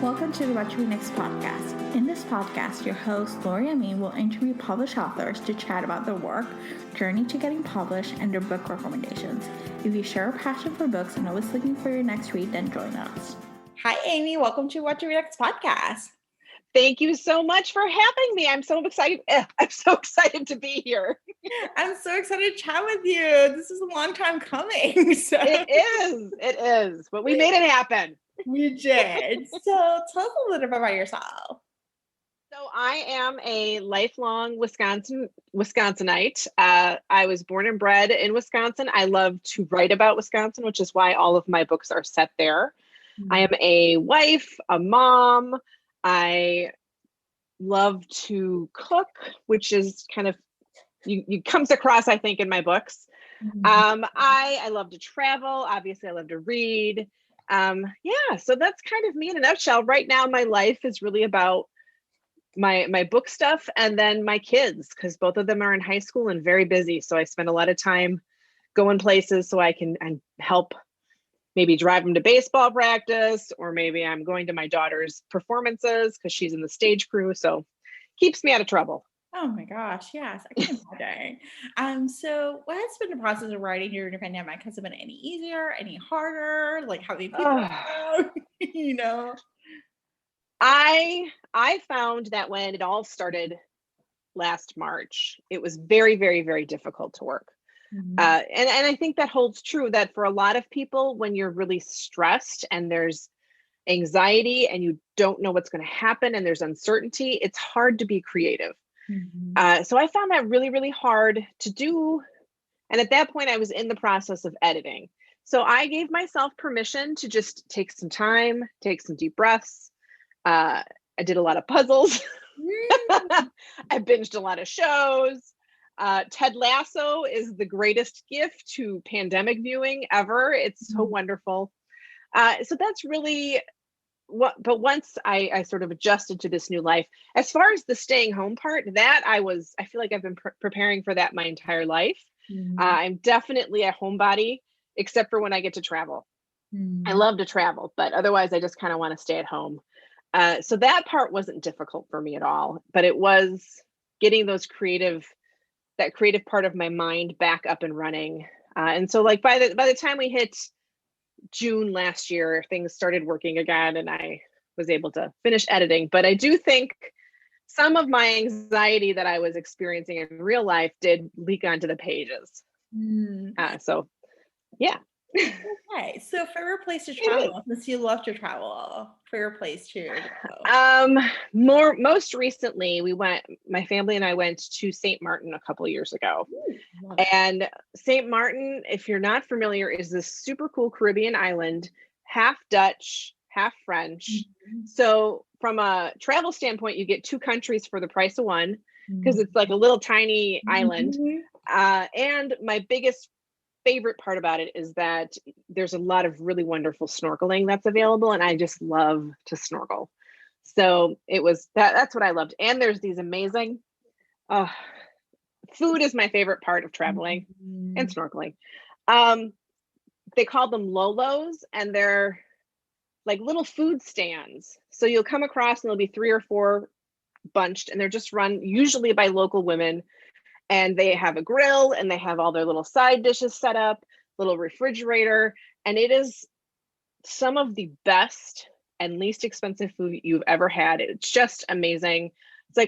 Welcome to the What to Read Next podcast. In this podcast, your host, Lori and me, will interview published authors to chat about their work, journey to getting published, and their book recommendations. If you share a passion for books and always looking for your next read, then join us. Hi, Amy. Welcome to What to Read Next podcast. Thank you so much for having me. I'm so excited. I'm so excited to be here. I'm so excited to chat with you. This is a long time coming. So. It is. But we made it happen. We did. So tell us a little bit about yourself. So I am a lifelong Wisconsinite. I was born and bred in Wisconsin. I love to write about Wisconsin, which is why all of my books are set there. Mm-hmm. I am a wife, a mom. I love to cook, which is kind of, you comes across, I think, in my books. Mm-hmm. I love to travel. Obviously, I love to read. So that's kind of me in a nutshell. Right now, my life is really about my book stuff and then my kids, because both of them are in high school and very busy. So I spend a lot of time going places so I can help maybe drive them to baseball practice, or maybe I'm going to my daughter's performances because she's in the stage crew. So keeps me out of trouble. Oh my gosh, yes, I can imagine. So what has been the process of writing during the pandemic? Has it been any easier, any harder? Like how many people I found that when it all started last March, it was very, very, very difficult to work. Mm-hmm. And I think that holds true, that for a lot of people, when you're really stressed and there's anxiety and you don't know what's going to happen and there's uncertainty, it's hard to be creative. Mm-hmm. So I found that really, really hard to do. And at that point, I was in the process of editing. So I gave myself permission to just take some time, take some deep breaths. I did a lot of puzzles. I binged a lot of shows. Ted Lasso is the greatest gift to pandemic viewing ever. It's so wonderful. So that's really but once I sort of adjusted to this new life, as far as the staying home part, that I feel like I've been preparing for that my entire life. Mm-hmm. I'm definitely a homebody, except for when I get to travel. Mm-hmm. I love to travel, but otherwise I just kind of want to stay at home. So that part wasn't difficult for me at all, but it was getting that creative part of my mind back up and running. And so like by the time we hit June last year, things started working again and I was able to finish editing. But I do think some of my anxiety that I was experiencing in real life did leak onto the pages. So yeah. Okay, so favorite place to travel, since you love to travel, favorite place to go? Most recently, my family and I went to St. Martin a couple of years ago. And St. Martin, if you're not familiar, is this super cool Caribbean island, half Dutch, half French. Mm-hmm. So from a travel standpoint, you get two countries for the price of one, because it's like a little tiny island. And my biggest favorite part about it is that there's a lot of really wonderful snorkeling that's available, and I just love to snorkel. So it was that's what I loved. And there's these amazing food is my favorite part of traveling and snorkeling. They call them Lolos, and they're like little food stands. So you'll come across and there'll be 3 or 4 bunched, and they're just run usually by local women. And they have a grill and they have all their little side dishes set up, little refrigerator. And it is some of the best and least expensive food you've ever had. It's just amazing.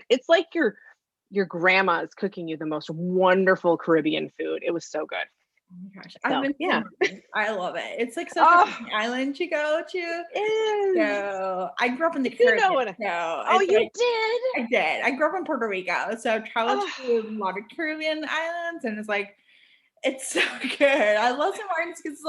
It's like your grandma is cooking you the most wonderful Caribbean food. It was so good. Oh my gosh. I love it. It's like such a island to go to. It is. So I grew up in the Caribbean. You did? I did. I grew up in Puerto Rico. So I traveled to a lot of Caribbean islands, and it's so good. I love St. Martin's because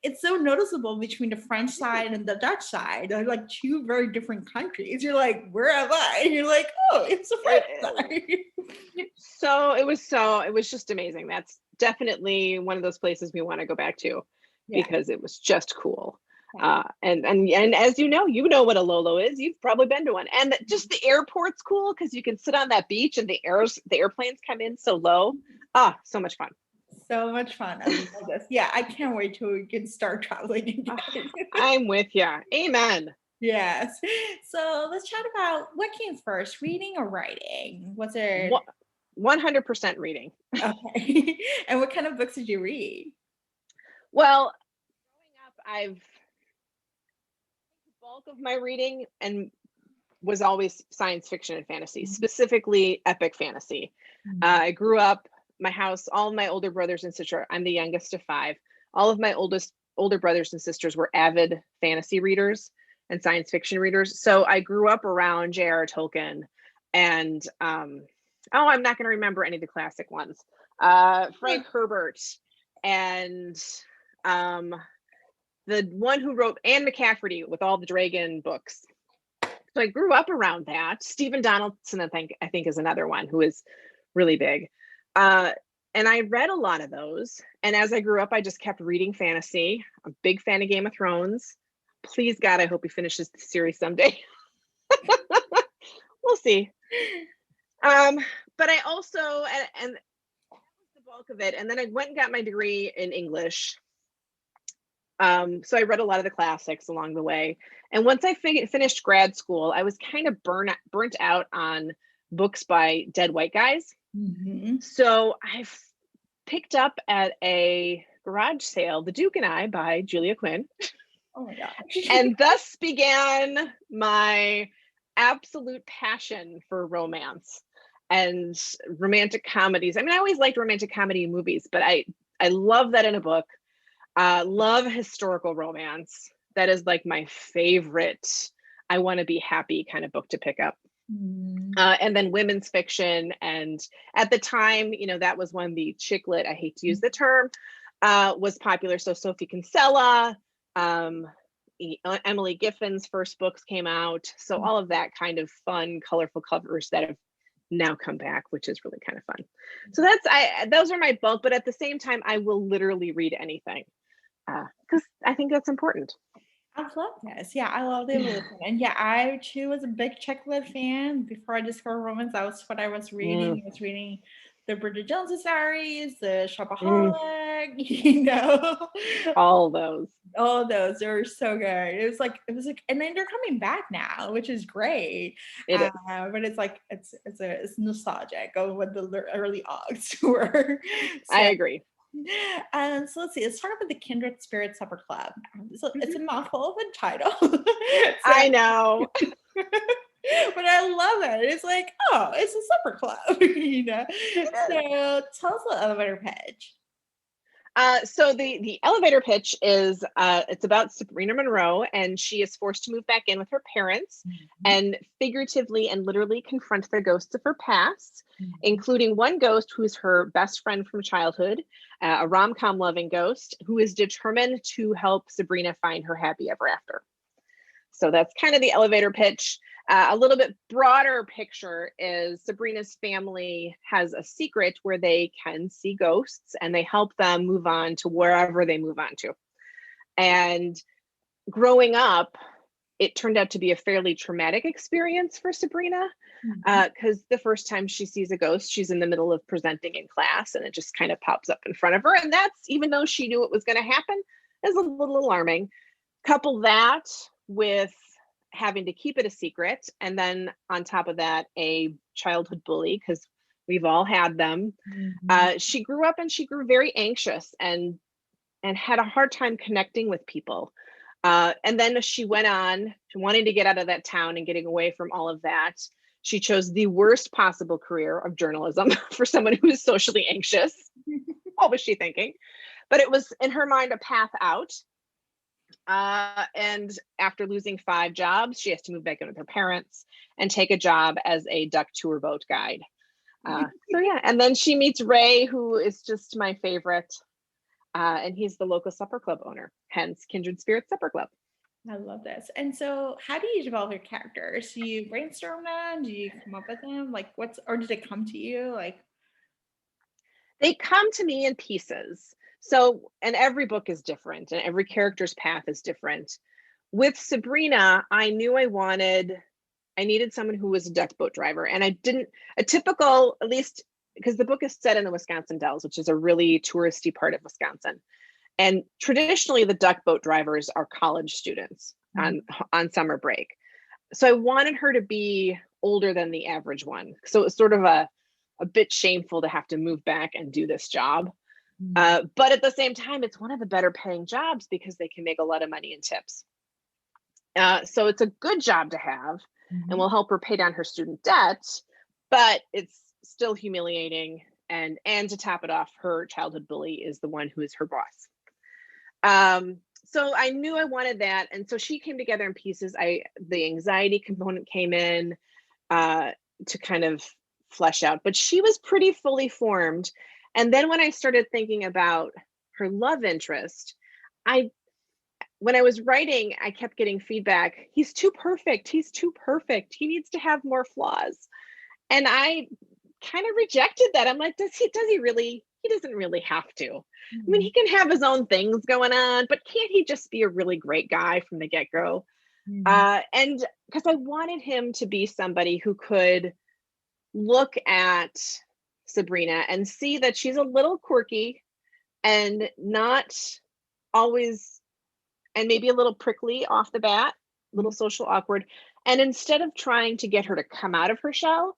it's so noticeable between the French side and the Dutch side. They're like two very different countries. You're like, where am I? And you're like, oh, it's the French side. So it was just amazing. That's definitely one of those places we want to go back to because it was just cool. Yeah. And as you know what a Lolo is. You've probably been to one. And just the airport's cool because you can sit on that beach and the airplanes come in so low. So much fun. So much fun. I love this. Yeah, I can't wait till we can start traveling again. I'm with you. Amen. Yes. So let's chat about what came first, reading or writing? Was it 100% reading. okay? And what kind of books did you read? Well, growing up, the bulk of my reading and was always science fiction and fantasy, Mhm. specifically epic fantasy. Mhm. I grew up, my house, all of my older brothers and sisters, I'm the youngest of five. All of my older brothers and sisters were avid fantasy readers and science fiction readers. So I grew up around J.R.R. Tolkien and oh, I'm not going to remember any of the classic ones. Frank Herbert and um, the one who wrote Anne McCafferty with all the dragon books. So I grew up around that. Stephen Donaldson, I think is another one who is really big. Uh, and I read a lot of those. And as I grew up, I just kept reading fantasy. I'm a big fan of Game of Thrones. Please God, I hope he finishes the series someday. We'll see. But I also, and that was the bulk of it. And then I went and got my degree in English. So I read a lot of the classics along the way. And once I finished grad school, I was kind of burnt out on books by dead white guys. Mhm. So I've picked up at a garage sale, The Duke and I by Julia Quinn. Oh my gosh. And thus began my absolute passion for romance and romantic comedies. I mean, I always liked romantic comedy movies, but I love that in a book. Love historical romance. That is like my favorite. I want to be happy kind of book to pick up. Mm. And then women's fiction. And at the time, that was when the chick lit, I hate to use the term, was popular. So Sophie Kinsella, Emily Giffen's first books came out. So all of that kind of fun, colorful covers that have now come back, which is really kind of fun. So those are my bulk, but at the same time, I will literally read anything because I think that's important. I love this. Yeah, I love the evolution. And yeah, I too was a big chick lit fan. Before I discovered romance, that was what I was reading. I was reading the Bridget Jones Diaries, the Shopaholic, All those. all those. They were so good. It was like, and then they're coming back now, which is great. It is. But it's like it's nostalgic of what the early aughts were. I So agree. so let's see. Let's talk about the Kindred Spirit Supper Club. So it's a Mhm. mouthful of a title. I know. But I love it. It's like, oh, it's a supper club, It is. So tell us the elevator pitch. So the elevator pitch is it's about Sabrina Monroe, and she is forced to move back in with her parents Mhm. and figuratively and literally confront the ghosts of her past, Mhm. including one ghost who's her best friend from childhood, a rom-com loving ghost who is determined to help Sabrina find her happy ever after. So that's kind of the elevator pitch. A little bit broader picture is Sabrina's family has a secret where they can see ghosts and they help them move on to wherever they move on to. And growing up, it turned out to be a fairly traumatic experience for Sabrina Mhm. because the first time she sees a ghost, she's in the middle of presenting in class and it just kind of pops up in front of her. And that's, even though she knew it was going to happen, is a little alarming. Couple that with having to keep it a secret, and then on top of that, a childhood bully, because we've all had them. Mhm. She grew up and she grew very anxious and had a hard time connecting with people. And then she went on wanting to get out of that town and getting away from all of that. She chose the worst possible career of journalism for someone who is socially anxious. What was she thinking? But it was in her mind a path out. And after losing 5 jobs, she has to move back in with her parents and take a job as a duck tour boat guide. So yeah, and then she meets Ray, who is just my favorite, and he's the local supper club owner, hence Kindred Spirit Supper Club. I love this. And so, how do you develop your characters? Do you brainstorm them? Do you come up with them? Like, or did it come to you? Like, They come to me in pieces. So, and every book is different, and every character's path is different. With Sabrina, I knew I needed someone who was a duck boat driver. And I didn't, a typical, at least because the book is set in the Wisconsin Dells, which is a really touristy part of Wisconsin. And traditionally, the duck boat drivers are college students. on summer break. So I wanted her to be older than the average one. So it was sort of a bit shameful to have to move back and do this job. But at the same time, it's one of the better paying jobs because they can make a lot of money in tips. So it's a good job to have and will help her pay down her student debt, but it's still humiliating. And to top it off, her childhood bully is the one who is her boss. So I knew I wanted that. And so she came together in pieces. The anxiety component came in to kind of flesh out, but she was pretty fully formed. And then when I started thinking about her love interest, when I was writing, I kept getting feedback. He's too perfect. He's too perfect. He needs to have more flaws. And I kind of rejected that. I'm like, does he really? He doesn't really have to. I mean, he can have his own things going on, but can't he just be a really great guy from the get-go? And because I wanted him to be somebody who could look at Sabrina and see that she's a little quirky and not always, and maybe a little prickly off the bat, a little social awkward. And instead of trying to get her to come out of her shell,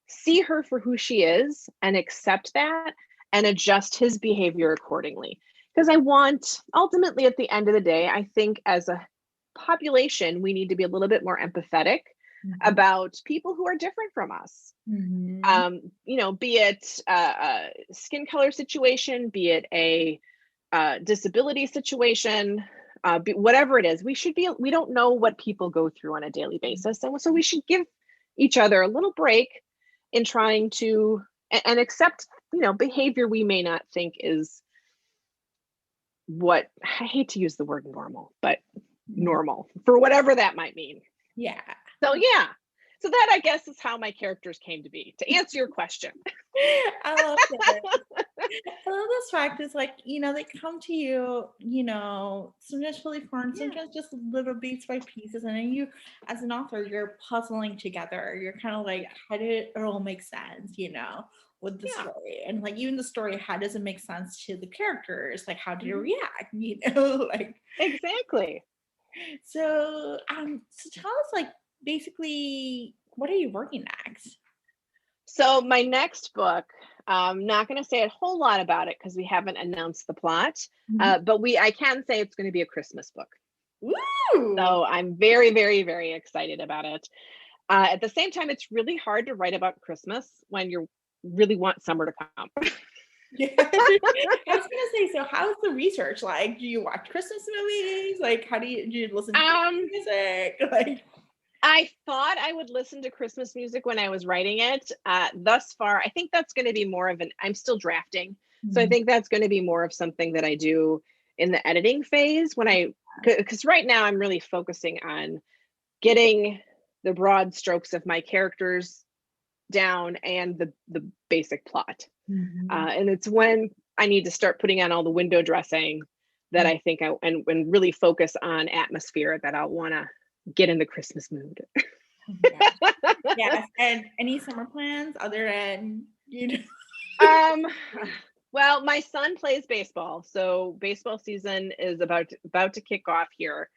see her for who she is and accept that and adjust his behavior accordingly. Because I want, ultimately, at the end of the day, I think as a population, we need to be a little bit more empathetic about people who are different from us. Be it a skin color situation, be it a disability situation, whatever it is, we don't know what people go through on a daily basis. And so we should give each other a little break in trying to, and accept, behavior we may not think is what, I hate to use the word normal, but normal for whatever that might mean. Yeah. So that, I guess, is how my characters came to be, to answer your question. I love it. I love this fact is like, they come to you, sometimes really formed, sometimes just little bits by pieces. And then you, as an author, you're puzzling together. You're kind of like, how did it all make sense, with the story? And like, even the story, how does it make sense to the characters? Like, how did it react? Like. Exactly. So tell us, like, basically, what are you working next? So my next book, I'm not going to say a whole lot about it because we haven't announced the plot, but I can say it's going to be a Christmas book. Woo! So I'm very, very, very excited about it. At the same time, it's really hard to write about Christmas when you really want summer to come. Yeah. I was gonna say, so how's the research like? Do you watch Christmas movies? Like, how do you listen to music? Like, I thought I would listen to Christmas music when I was writing it. Thus far, I think that's going to be more of I'm still drafting. So I think that's going to be more of something that I do in the editing phase because right now I'm really focusing on getting the broad strokes of my characters down and the basic plot. And it's when I need to start putting on all the window dressing that I think and really focus on atmosphere that I'll want to get in the Christmas mood. Yes. And any summer plans other than, Well, my son plays baseball, so baseball season is about to kick off here.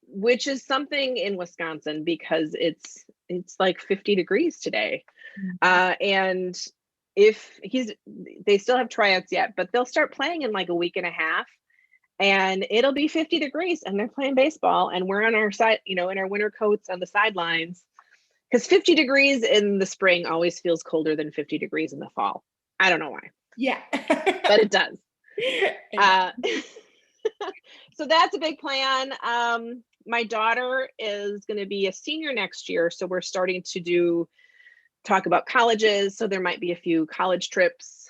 Which is something in Wisconsin because it's like 50 degrees today. And if they still have tryouts yet, but they'll start playing in like a week and a half and it'll be 50 degrees and they're playing baseball and we're on our side, in our winter coats on the sidelines, because 50 degrees in the spring always feels colder than 50 degrees in the fall. I don't know why. Yeah. But it does. So that's a big plan. My daughter is going to be a senior next year. So we're starting to talk about colleges. So there might be a few college trips.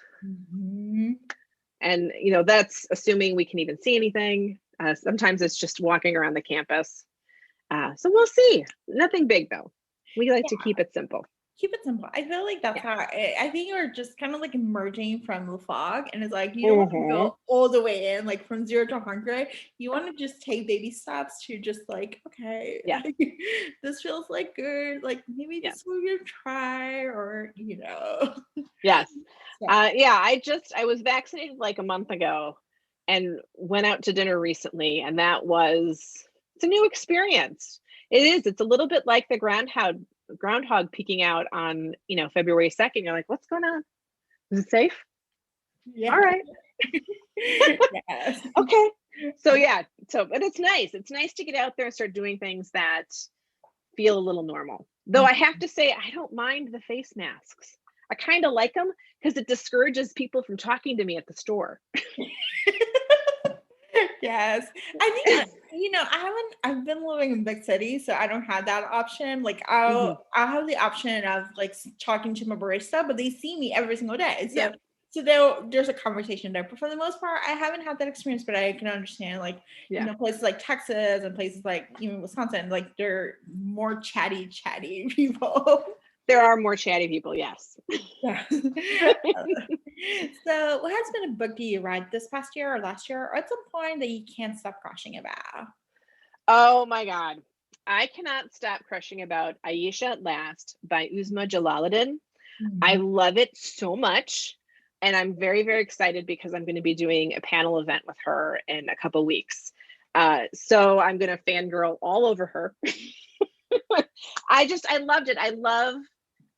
And, that's assuming we can even see anything. Sometimes it's just walking around the campus. So we'll see. Nothing big, though. We like to keep it simple. Keep it simple. I feel like that's how I think you're just kind of like emerging from the fog, and it's like you don't want to go all the way in, like from 0 to 100. You want to just take baby steps to just like, okay, this feels like good. Like maybe this will you try, or Yes. I was vaccinated like a month ago, and went out to dinner recently, and that was It's a new experience. It is. It's a little bit like the groundhog peeking out on, February 2nd. You're like, what's going on? Is it safe? Yeah. All right. Yes. Okay. So yeah. But it's nice. It's nice to get out there and start doing things that feel a little normal. Though I have to say, I don't mind the face masks. I kind of like them because it discourages people from talking to me at the store. Yes. I think, I've been living in big cities, so I don't have that option. Like I'll have the option of like talking to my barista, but they see me every single day. Yeah. So there's a conversation there. But for the most part, I haven't had that experience, but I can understand places like Texas and places like even Wisconsin, like they're more chatty people. There are more chatty people, yes. Yeah. So what has been a book that you read this past year or last year or at some point that you can't stop crushing about? Oh my God. I cannot stop crushing about Aisha at Last by Uzma Jalaluddin. I love it so much. And I'm very, very excited because I'm going to be doing a panel event with her in a couple weeks. So I'm going to fangirl all over her. I loved it.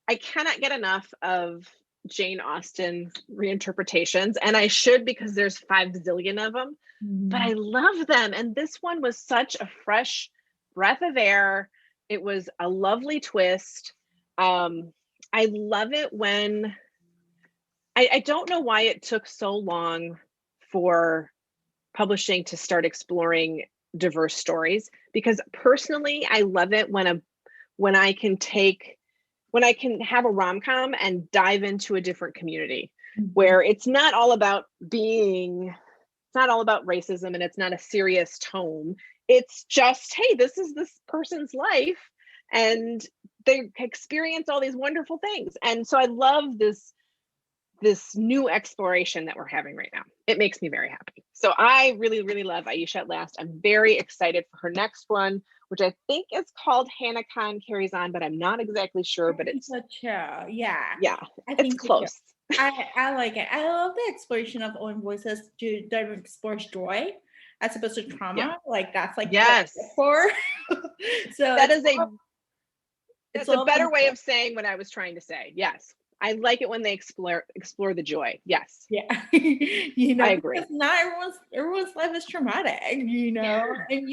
I cannot get enough of Jane Austen reinterpretations, and I should because there's 5 zillion of them, but I love them. And this one was such a fresh breath of air. It was a lovely twist. I love it when I don't know why it took so long for publishing to start exploring diverse stories, because personally, I love it when I can have a rom-com and dive into a different community where it's not all about racism and it's not a serious tone. It's just, hey, this is this person's life and they experience all these wonderful things. And so I love this new exploration that we're having right now. It makes me very happy. So I really, really love Aisha at Last. I'm very excited for her next one, which I think is called Hannah Khan Carries On, but I'm not exactly sure, but it's yeah. Yeah, it's close. I like it. I love the exploration of own voices that explores joy as opposed to trauma. Yeah. Like that's like yes. For so that is it's a better way of saying what I was trying to say. Yes. I like it when they explore the joy. Yes. Yeah. I agree. Because not everyone's life is traumatic, and you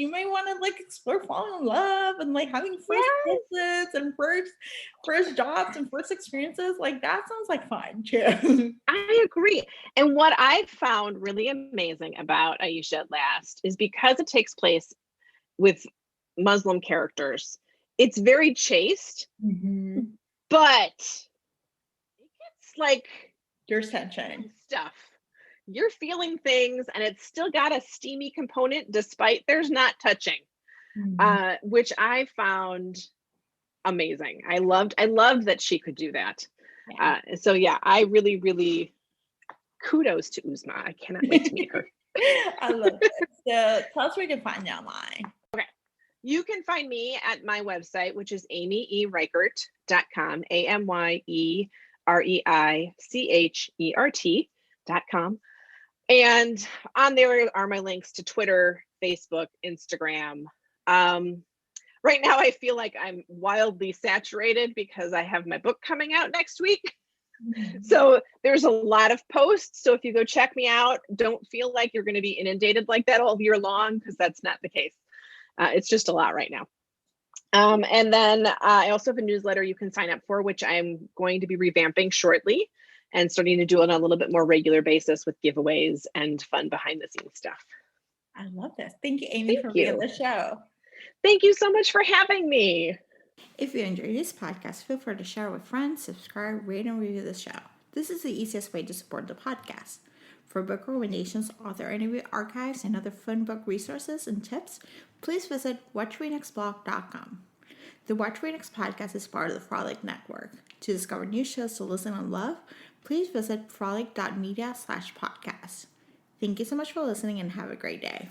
may want to like explore falling in love and like having first kisses and first jobs and first experiences. Like that sounds like fun too. I agree. And what I found really amazing about Aisha at Last is because it takes place with Muslim characters, it's very chaste, but like there's tension stuff. You're feeling things and it's still got a steamy component despite there's not touching, which I found amazing. I loved that she could do that. So yeah, I really, really kudos to Uzma. I cannot wait to meet her. I love it. So tell us where you can find you online. Okay. You can find me at my website, which is amyreichert.com, AMYEREICHERT.com. And on there are my links to Twitter, Facebook, Instagram. Right now, I feel like I'm wildly saturated because I have my book coming out next week. So there's a lot of posts. So if you go check me out, don't feel like you're going to be inundated like that all year long, because that's not the case. It's just a lot right now. And then I also have a newsletter you can sign up for, which I'm going to be revamping shortly and starting to do it on a little bit more regular basis with giveaways and fun behind the scenes stuff. I love this. Thank you, Amy, for being on the show. Thank you so much for having me. If you enjoyed this podcast, feel free to share with friends, subscribe, rate, and review the show. This is the easiest way to support the podcast. For book recommendations, author interview archives, and other fun book resources and tips, please visit WhatchReNextBlog.com. The Watch Read Next podcast is part of the Frolic Network. To discover new shows to listen and love, please visit frolic.media/podcast. Thank you so much for listening and have a great day.